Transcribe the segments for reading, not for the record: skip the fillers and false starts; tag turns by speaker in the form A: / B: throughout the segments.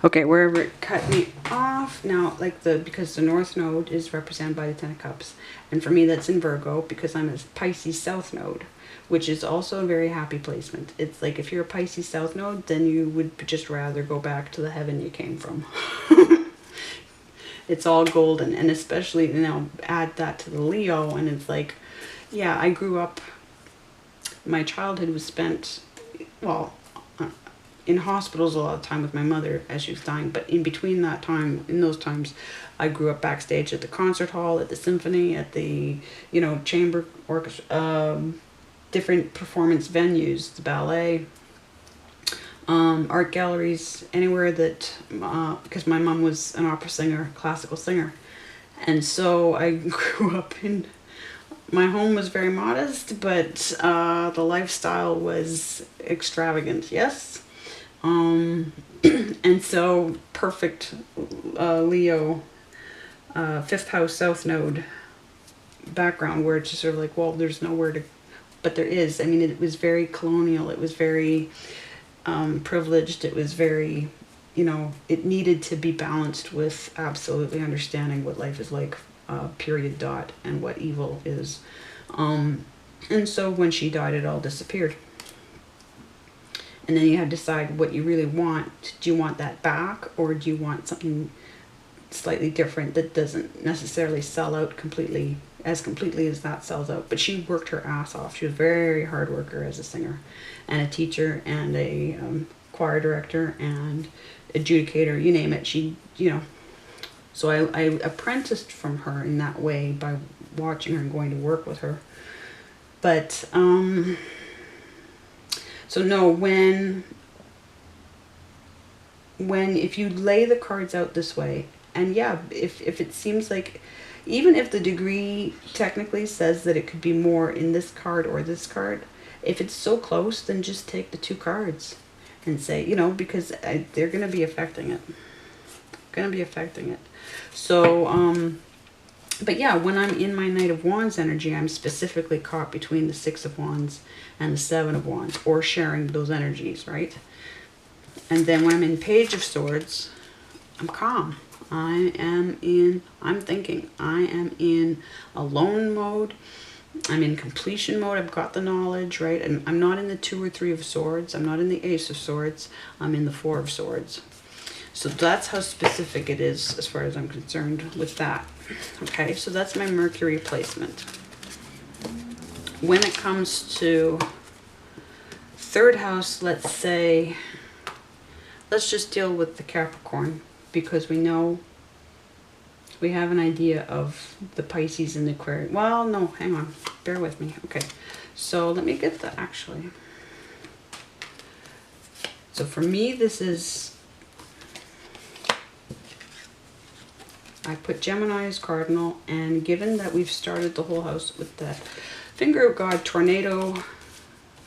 A: Okay, wherever it cut me off. Now, like because the North Node is represented by the Ten of Cups. And for me, that's in Virgo because I'm a Pisces South Node, which is also a very happy placement. It's like if you're a Pisces South Node, then you would just rather go back to the heaven you came from. It's all golden. And especially, add that to the Leo, and it's like, yeah, I grew up, my childhood was spent, well, in hospitals a lot of time with my mother as she was dying, but in between that time, in those times, I grew up backstage at the concert hall, at the symphony, at the, chamber orchestra, different performance venues, the ballet, art galleries, anywhere that, because my mom was an opera singer, classical singer. And so I grew up in, my home was very modest, but the lifestyle was extravagant, yes? And so perfect Leo, 5th house South Node background where it's just sort of like, well, there's nowhere to, but there is. I mean, it was very colonial. It was very privileged. It was very, it needed to be balanced with absolutely understanding what life is like, period dot, and what evil is. And so when she died, it all disappeared. And then you have to decide what you really want. Do you want that back, or do you want something slightly different that doesn't necessarily sell out completely as that sells out? But she worked her ass off. She was a very hard worker as a singer and a teacher and a choir director and adjudicator, you name it. She, so I apprenticed from her in that way by watching her and going to work with her. But, so no, if you lay the cards out this way, and yeah, if it seems like, even if the degree technically says that it could be more in this card or this card, if it's so close, then just take the 2 cards and say, because they're going to be affecting it. So, but yeah, when I'm in my Knight of Wands energy, I'm specifically caught between the 6 of Wands and the 7 of Wands, or sharing those energies, right? And then when I'm in Page of Swords, I'm calm. I'm thinking. I am in alone mode. I'm in completion mode. I've got the knowledge, right? And I'm not in the 2 or 3 of Swords. I'm not in the Ace of Swords. I'm in the 4 of Swords. So that's how specific it is as far as I'm concerned with that. Okay, so that's my Mercury placement. When it comes to 3rd house, let's just deal with the Capricorn, because we know, we have an idea of the Pisces and the Aquarius. Well, no, hang on, bear with me. Okay, so let me get the, actually. So for me, this is, I put Gemini as cardinal, and given that we've started the whole house with that Finger of God tornado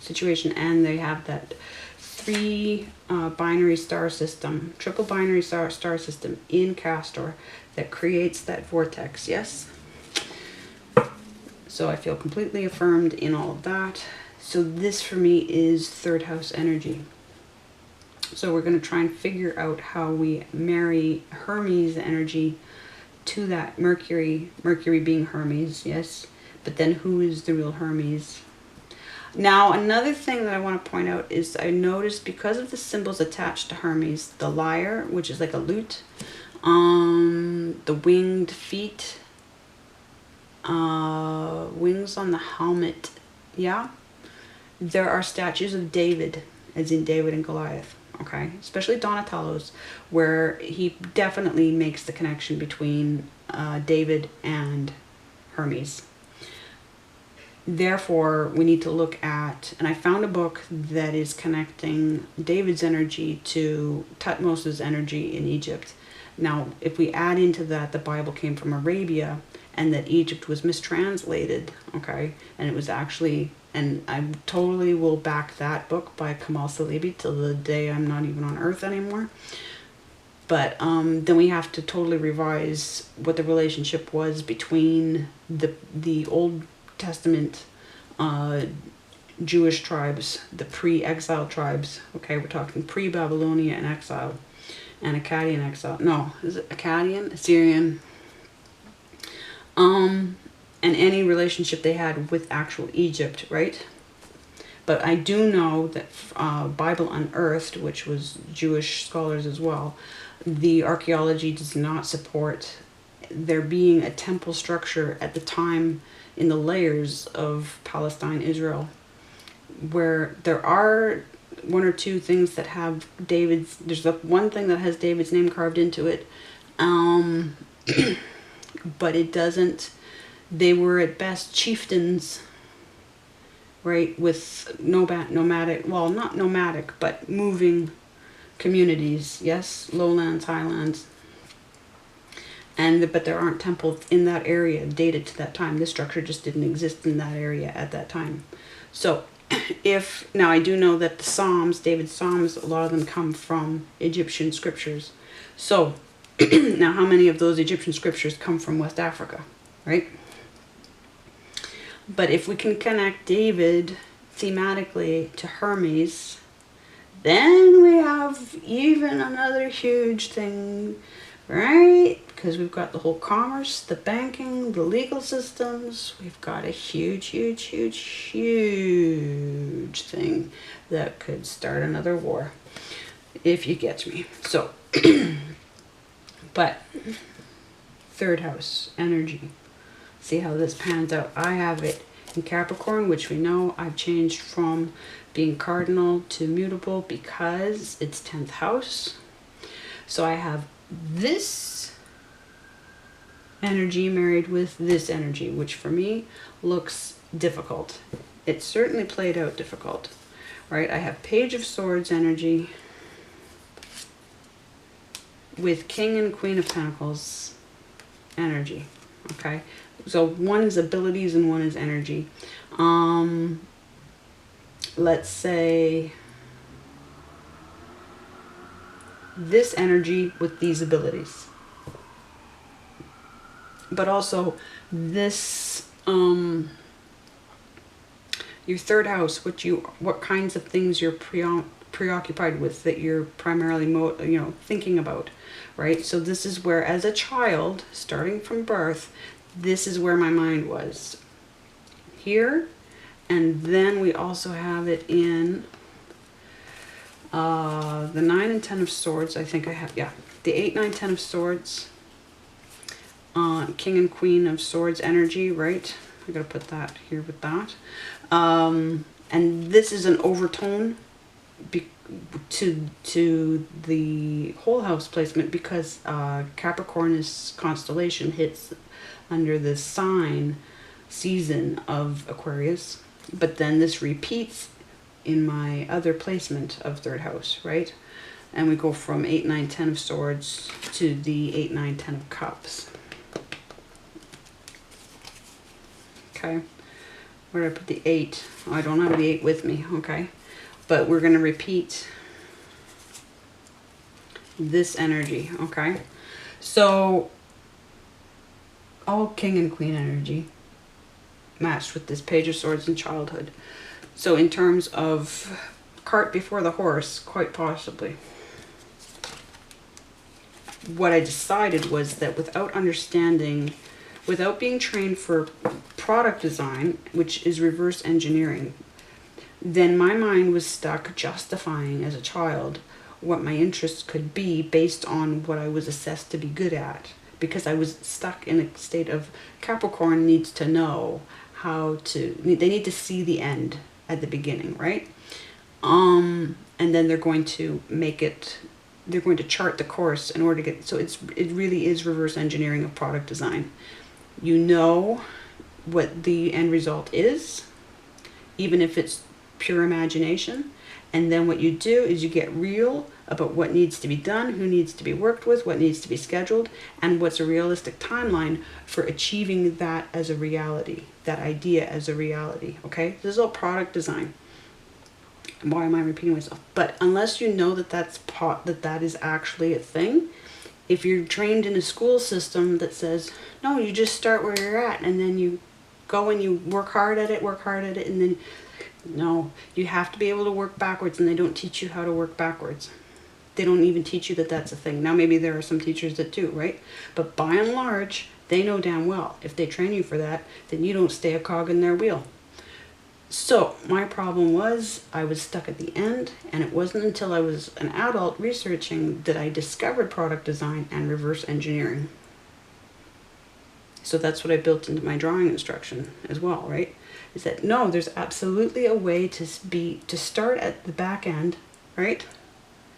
A: situation, and they have that 3 binary star system, triple binary star system in Castor that creates that vortex, yes? So I feel completely affirmed in all of that. So this for me is 3rd house energy. So we're going to try and figure out how we marry Hermes energy to that Mercury being Hermes, yes? But then who is the real Hermes? Now, another thing that I want to point out is I noticed, because of the symbols attached to Hermes, the lyre, which is like a lute, the winged feet, wings on the helmet, yeah? There are statues of David, as in David and Goliath, okay? Especially Donatello's, where he definitely makes the connection between David and Hermes. Therefore, we need to look at, and I found a book that is connecting David's energy to Tutmosis' energy in Egypt. Now, if we add into that the Bible came from Arabia and that Egypt was mistranslated, okay, and it was actually, and I totally will back that book by Kamal Salibi till the day I'm not even on earth anymore. But then we have to totally revise what the relationship was between the Old Testament Jewish tribes, the pre-exile tribes, okay, we're talking pre-Babylonia and exile, and Akkadian exile. No, is it Akkadian? Assyrian. And any relationship they had with actual Egypt, right? But I do know that Bible Unearthed, which was Jewish scholars as well, the archaeology does not support there being a temple structure at the time in the layers of Palestine, Israel, where there are one or two things that have there's the one thing that has David's name carved into it, but it doesn't. They were at best chieftains, right, with nomadic, well, not nomadic, but moving communities, yes, lowlands, highlands, but there aren't temples in that area dated to that time. This structure just didn't exist in that area at that time. So now I do know that the Psalms, David's Psalms, a lot of them come from Egyptian scriptures. So now how many of those Egyptian scriptures come from West Africa, right? But if we can connect David thematically to Hermes, then we have even another huge thing, right? Because we've got the whole commerce, the banking, the legal systems. We've got a huge, huge, huge, huge thing that could start another war, if you get me. So, but third house, energy. See how this pans out. I have it in Capricorn, which we know I've changed from being cardinal to mutable because it's 10th house. So I have this energy married with this energy, which for me looks difficult. It certainly played out difficult, right? I have Page of Swords energy with King and Queen of Pentacles energy, okay? So one is abilities and one is energy. Let's say this energy with these abilities. But also this, your third house, what kinds of things you're preoccupied with, that you're primarily thinking about, right? So this is where, as a child, starting from birth, this is where my mind was. Here, and then we also have it in the 9 and 10 of Swords. I think I have, yeah, the 8, 9, 10 of Swords, King and Queen of Swords energy, right? I gotta put that here with that. And this is an overtone to the whole house placement, because Capricorn's constellation hits under the sign season of Aquarius, but then this repeats in my other placement of third house, right? And we go from 8, 9, 10 of Swords to the 8, 9, 10 of Cups. Okay, where did I put the 8? Oh, I don't have the 8 with me, okay? But we're going to repeat this energy, okay? So all King and Queen energy matched with this Page of Swords in childhood. So in terms of cart before the horse, quite possibly. What I decided was that without understanding, without being trained for product design, which is reverse engineering, then my mind was stuck justifying as a child what my interests could be based on what I was assessed to be good at. Because I was stuck in a state of Capricorn needs to know how to, they need to see the end at the beginning, right? And then they're going to make it, they're going to chart the course in order to get, so it really is reverse engineering of product design. You know what the end result is, even if it's pure imagination. And then what you do is you get real about what needs to be done, who needs to be worked with, what needs to be scheduled, and what's a realistic timeline for achieving that as a reality, that idea as a reality, okay? This is all product design. Why am I repeating myself? But unless you know that that is actually a thing, if you're trained in a school system that says, no, you just start where you're at, and then you go and you work hard at it, and then, no, you have to be able to work backwards, and they don't teach you how to work backwards. They don't even teach you that that's a thing. Now, maybe there are some teachers that do, right? But by and large, they know damn well if they train you for that, then you don't stay a cog in their wheel. So my problem was I was stuck at the end, and it wasn't until I was an adult researching that I discovered product design and reverse engineering. So that's what I built into my drawing instruction as well, right? Is that no, there's absolutely a way to start at the back end, right?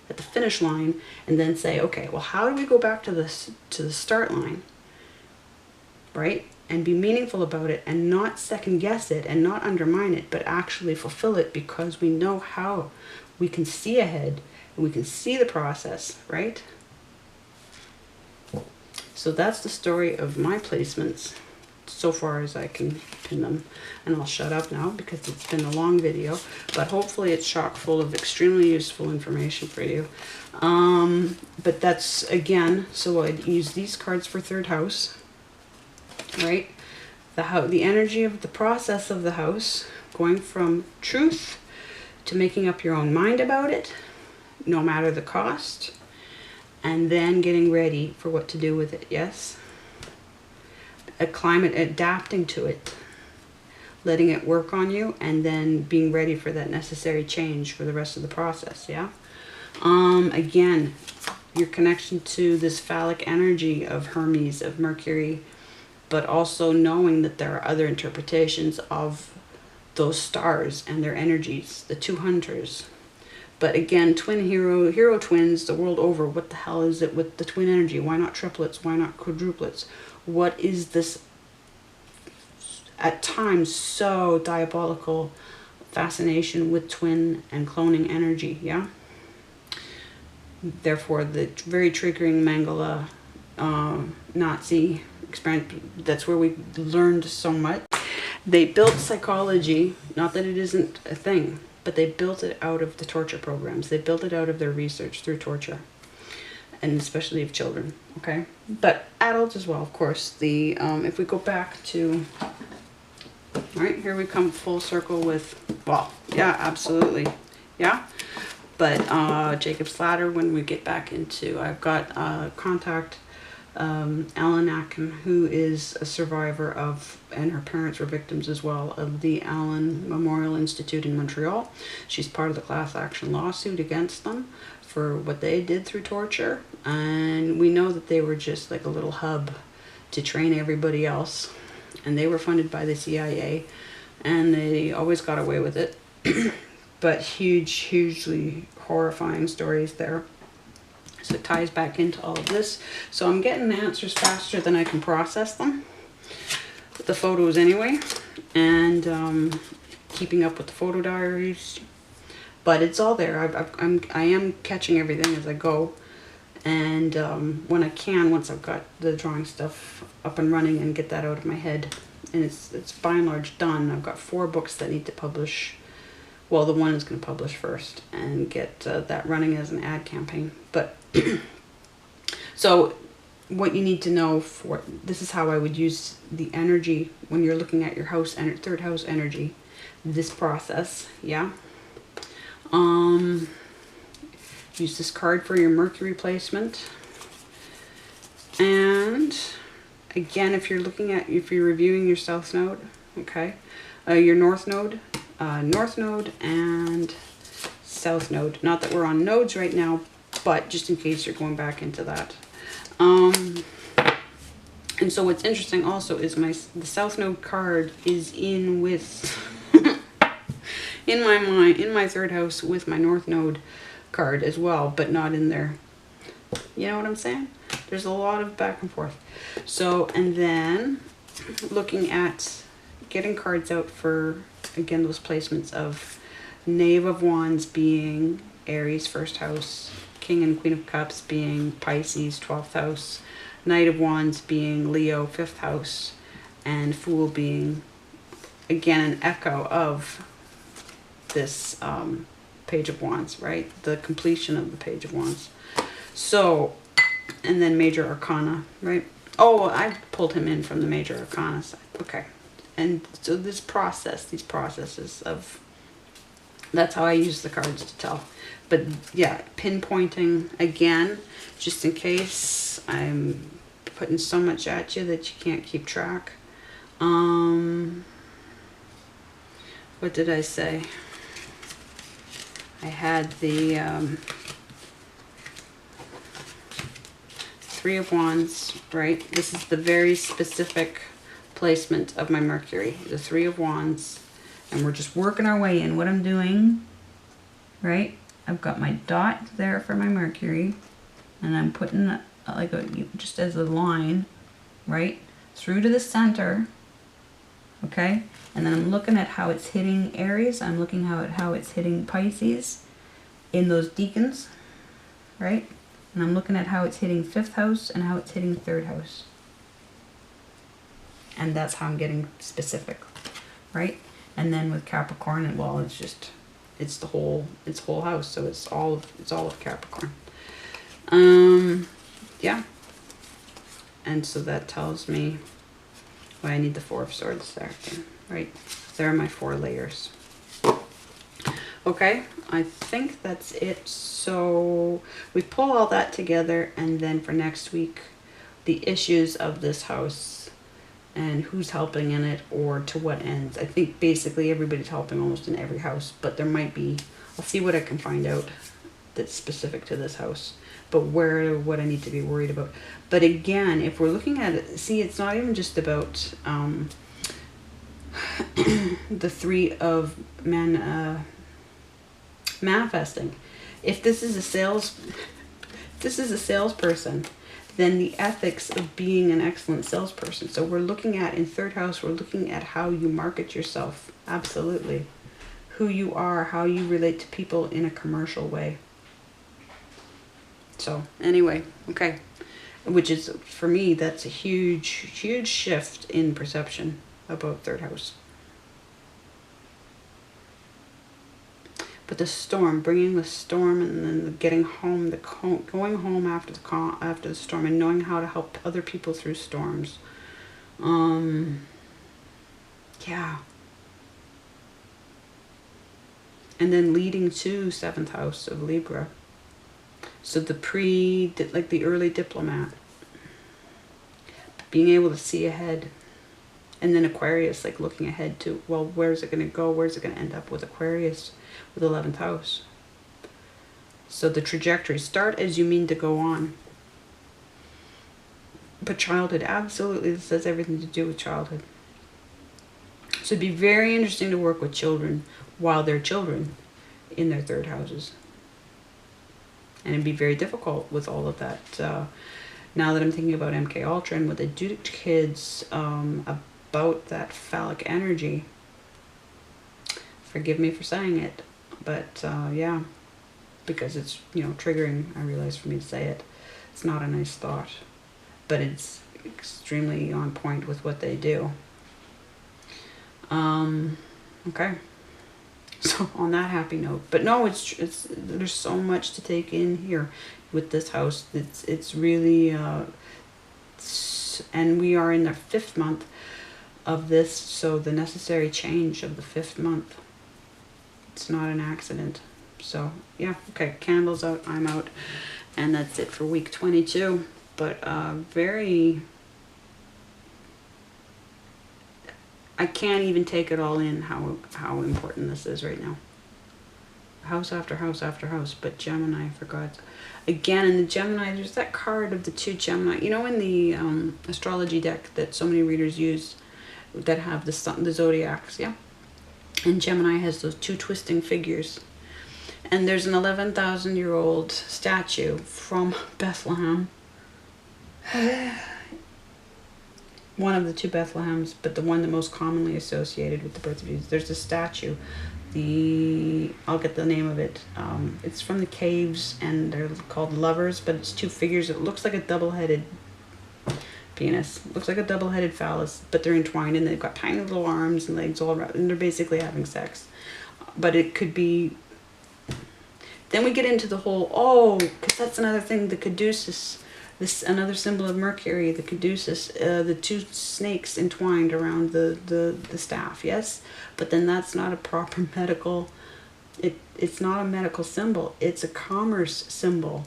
A: At the finish line, and then say, okay, well, how do we go back to the start line, right? And be meaningful about it, and not second guess it, and not undermine it, but actually fulfill it, because we know how. We can see ahead, and we can see the process, right? So that's the story of my placements, so far as I can pin them. And I'll shut up now because it's been a long video, but hopefully it's chock full of extremely useful information for you. But that's, again, so I'd use these cards for third house, right? The energy of the process of the house, going from truth to making up your own mind about it, no matter the cost, and then getting ready for what to do with it, yes? A climate, adapting to it, letting it work on you, and then being ready for that necessary change for the rest of the process, yeah? Again, your connection to this phallic energy of Hermes, of Mercury, but also knowing that there are other interpretations of those stars and their energies, the two hunters. But again, hero twins the world over. What the hell is it with the twin energy? Why not triplets? Why not quadruplets? What is this, at times, so diabolical fascination with twin and cloning energy, yeah? Therefore, the very triggering Mangala Nazi experience, that's where we learned so much. They built psychology, not that it isn't a thing, but they built it out of the torture programs. They built it out of their research through torture, and especially of children, okay? But adults as well, of course. If we go back to, all right, here we come full circle with, well, yeah, absolutely, yeah? But Jacob's Ladder, when we get back into, I've got contact Alan Atkin, who is a survivor of, and her parents were victims as well, of the Allen Memorial Institute in Montreal. She's part of the class action lawsuit against them for what they did through torture. And we know that they were just like a little hub to train everybody else. And they were funded by the CIA, and they always got away with it. But hugely horrifying stories there. So it ties back into all of this. So I'm getting the answers faster than I can process them, with the photos anyway, and keeping up with the photo diaries. But it's all there. I am catching everything as I go, and when I can, once I've got the drawing stuff up and running and get that out of my head, and it's by and large done. I've got 4 books that need to publish. Well, the one is going to publish first and get that running as an ad campaign. But so what you need to know for this is how I would use the energy when you're looking at your house and third house energy, this process, yeah. Use this card for your Mercury placement. And again, if you're reviewing your South Node, okay, your North Node, and South Node. Not that we're on nodes right now, but just in case you're going back into that. And so what's interesting also is the South Node card is in with in my mind, in my third house with my North Node card as well, but not in there. You know what I'm saying? There's a lot of back and forth. So, and then looking at getting cards out for, again, those placements of Knave of Wands being Aries, first house, King and Queen of Cups being Pisces, 12th house, Knight of Wands being Leo, 5th house, and Fool being, again, an echo of this Page of Wands, right? The completion of the Page of Wands. So, and then Major Arcana, right? Oh, I pulled him in from the Major Arcana side. Okay. And so this process, these processes of That's how I use the cards to tell. But yeah, pinpointing again, just in case I'm putting so much at you that you can't keep track. What did I say? I had the Three of Wands, right? This is the very specific placement of my Mercury, the Three of Wands. And we're just working our way in. What I'm doing, right? I've got my dot there for my Mercury, and I'm putting like just as a line, right, through to the center, okay? And then I'm looking at how it's hitting Aries. I'm looking at how it's hitting Pisces in those deacons, right? And I'm looking at how it's hitting 5th house and how it's hitting 3rd house. And that's how I'm getting specific, right? And then with Capricorn, well, it's the whole house, so it's all of Capricorn. Yeah. And so that tells me why I need the Four of Swords there, right? There are my 4 layers. Okay, I think that's it. So we pull all that together, and then for next week, the issues of this house and who's helping in it or to what ends. I think basically everybody's helping almost in every house, but there might be, I'll see what I can find out that's specific to this house, but what I need to be worried about. But again, if we're looking at it, see, it's not even just about the Three of manifesting. If this is a salesperson, then the ethics of being an excellent salesperson. So we're looking at, in 3rd house, we're looking at how you market yourself. Absolutely. Who you are, how you relate to people in a commercial way. So anyway, okay. Which is, for me, that's a huge, huge shift in perception about 3rd house. But the storm, bringing the storm, and then getting home, going home after the storm, and knowing how to help other people through storms. Yeah. And then leading to 7th house of Libra. So the the early diplomat, being able to see ahead. And then Aquarius, like looking ahead to, well, where's it going to go? Where's it going to end up with Aquarius with 11th house? So the trajectory, start as you mean to go on. But childhood, absolutely, this has everything to do with childhood. So it'd be very interesting to work with children while they're children in their 3rd houses. And it'd be very difficult with all of that. Now that I'm thinking about MK Ultra and what they do to kids, about that phallic energy. Forgive me for saying it, but yeah, because it's, triggering, I realize, for me to say it. It's not a nice thought, but it's extremely on point with what they do. Okay. So on that happy note, but no, it's there's so much to take in here with this house. It's really and we are in the 5th month of this, so the necessary change of the 5th month. It's not an accident. So yeah, okay, candles out, I'm out, and that's it for week 22. But I can't even take it all in how important this is right now. House after house after house, but Gemini, for God's... Again, in the Gemini, there's that card of the 2 Gemini. In the astrology deck that so many readers use, that have the zodiacs, yeah? And Gemini has those 2 twisting figures. And there's an 11,000-year-old statue from Bethlehem. One of the 2 Bethlehems, but the one the most commonly associated with the birth of Jesus. There's a statue. I'll get the name of it. It's from the caves, and they're called lovers, but it's 2 figures. It looks like a double-headed penis. Looks like a double-headed phallus, but they're entwined, and they've got tiny little arms and legs all around, and they're basically having sex. But it could be... Then we get into the whole, because that's another thing, the caduceus. This another symbol of Mercury, the caduceus, the 2 snakes entwined around the staff, yes? But then that's not a proper medical It's not a medical symbol. It's a commerce symbol.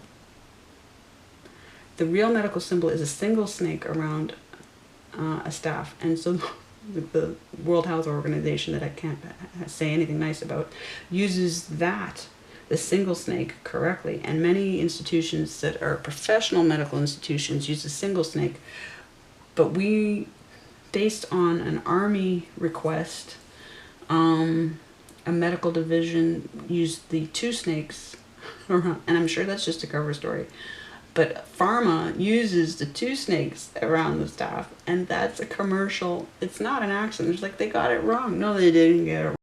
A: The real medical symbol is a single snake around a staff. And so the World Health Organization, that I can't say anything nice about, uses that, the single snake, correctly. And many institutions that are professional medical institutions use a single snake. But we, based on an Army request, a medical division used the 2 snakes around, and I'm sure that's just a cover story. But pharma uses the 2 snakes around the staff, and that's a commercial. It's not an accident. It's like they got it wrong. No, they didn't get it wrong.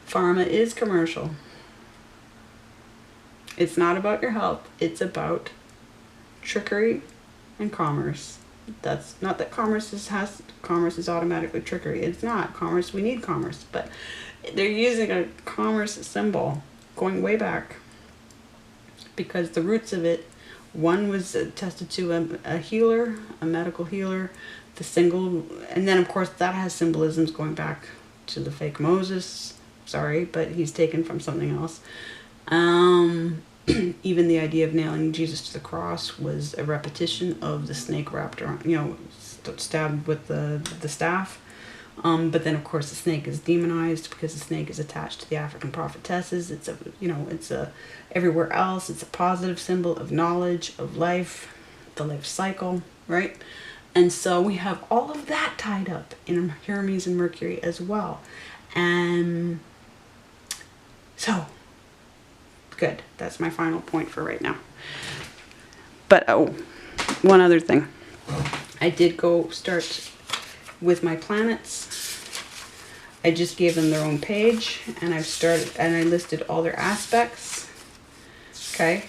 A: Pharma is commercial. It's not about your health. It's about trickery and commerce. That's not that commerce is automatically trickery. It's not. Commerce, we need commerce, but they're using a commerce symbol going way back, because the roots of it, one was attested to a healer, a medical healer, the single, and then of course that has symbolisms going back to the fake Moses. Sorry, but he's taken from something else. Even the idea of nailing Jesus to the cross was a repetition of the snake wrapped around, stabbed with the staff. But then of course the snake is demonized because the snake is attached to the African prophetesses. It's a everywhere else. It's a positive symbol of knowledge, of life, the life cycle, right? And so we have all of that tied up in Hermes and Mercury as well. And so, good. That's my final point for right now. But one other thing. I did go start with my planets. I just gave them their own page, and I listed all their aspects. Okay?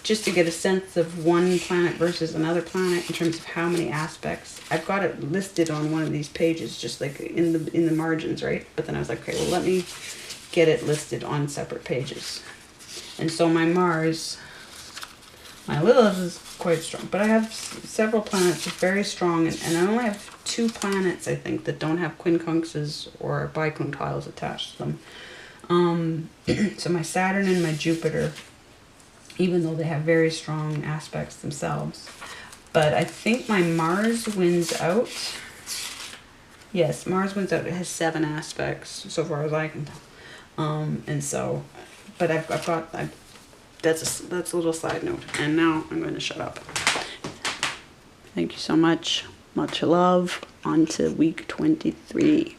A: Just to get a sense of one planet versus another planet in terms of how many aspects. I've got it listed on one of these pages, just like in the margins, right? But then I was like, okay, well, let me get it listed on separate pages. And so my Mars, my Lilith is quite strong, but I have several planets that's very strong, and I only have 2 planets, I think, that don't have quincunxes or biquintiles attached to them. So my Saturn and my Jupiter, even though they have very strong aspects themselves. But I think my Mars wins out. Yes, Mars wins out. It has 7 aspects, so far as I can tell. And so, but that's a little side note. And now I'm going to shut up. Thank you so much. Much love. On to week 23.